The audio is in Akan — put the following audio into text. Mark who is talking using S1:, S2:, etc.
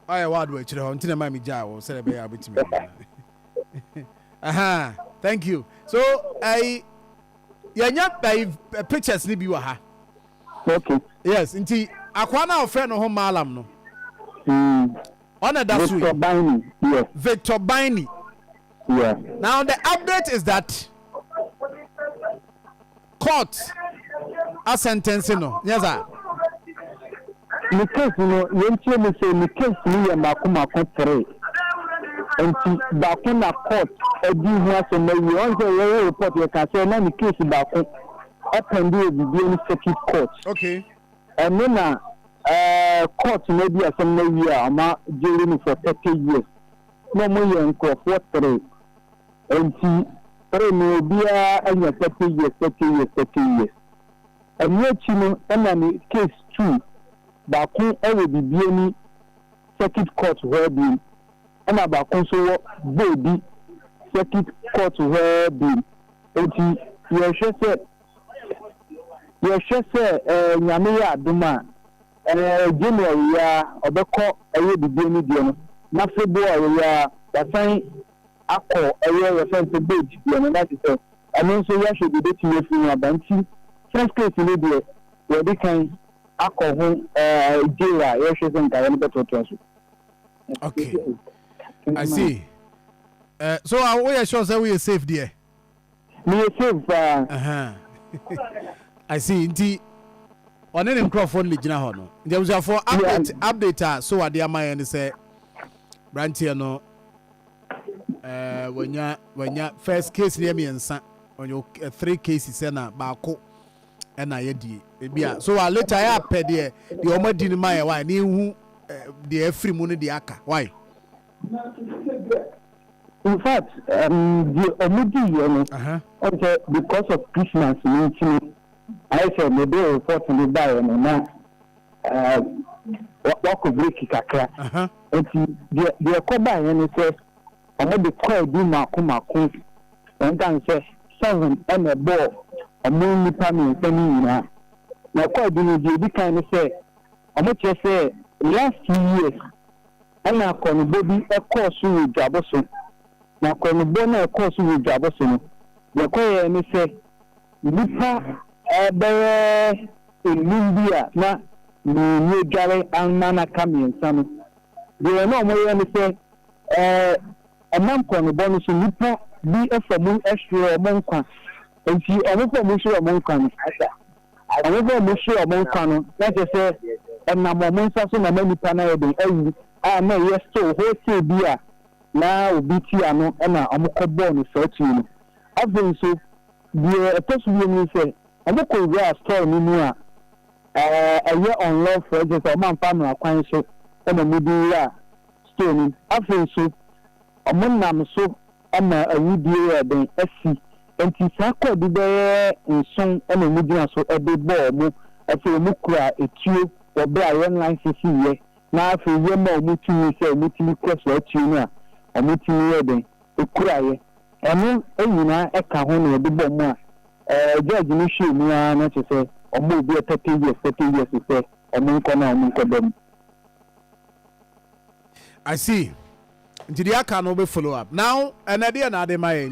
S1: I word which until my jaw said a bit me. Aha, thank you. So I not by pictures ni ha.
S2: Okay.
S1: Yes, inti akwana ofre no ho Mallam no. On a that's
S2: Victor Biney. Yes.
S1: Victor Biney.
S2: Yeah.
S1: Now the update is that court are sentencing no. Yes sir.
S2: The case, you me say the case me and Akoma 3. And back in the court, a deal was a maybe report you can say any case back up and do the circuit court.
S1: Okay.
S2: And then court maybe a some year I'm jailing for 30 years. No more in court for 3. And see 3 may be and 30 years. And yet you know and case 2 back will be any circuit court where be and about console baby circuit court where be enti you sure say nyame ya aduma January ya obeko eye bibi ni die no na February ya yasan akọ eye yasan to beach die no that is and then so you should be dating you from abanti first case ni die we dey kan akọ ho jail you should say nka no beto to so.
S1: Okay. I see. So we are sure that we are safe there.
S2: We are safe.
S1: I see. Indeed, on any microphone, Ligina Hono. There was a for update. So what the Amaya say, Brantiano. When your first case near me and son, when your 3 cases and a Bako and I did. So later I paid the Omadi Maya. Why? New the free money the Aka. Why?
S2: In fact, the Omudi, okay, because of Christmas, I said maybe report to the buyer and what could break it. And the Akoma and he says, I'm going to call you Akoma and then say 7 and a ball, a moon coming and sending now. Now, quite the kind of say, I'm going to say, last 2 years. And now, can baby a course with Jaboson. Now, can bona a course with Jaboson. The choir and say, Lipa, in India, now, New Gary and Nana coming and some. They are no more and say, a man can bonus in Lipa be a from extra among one. And she over Monsieur among one. I over Monsieur among one. Let us say, and now, Monsa, so many panel. No, yes, so wholesale beer now be Tiano and Amoko born is 13. I've been so the person say, Amoko wear a store in a year on love for just a man family acquaintance so and a media stoning. I've been so a monam so I'm a media than SC and Tisako be there in song and a media so a big ball as a mukra a tube or bear line CC. Now, if you remember, meeting say meeting request for tuna, a meeting wedding, a cry, and then a cajon or the bomb. Judge issue me, not to say, or move be a 30 years, 40 years to say, or Munko.
S1: I see. Did you can follow up now? And I didn't add my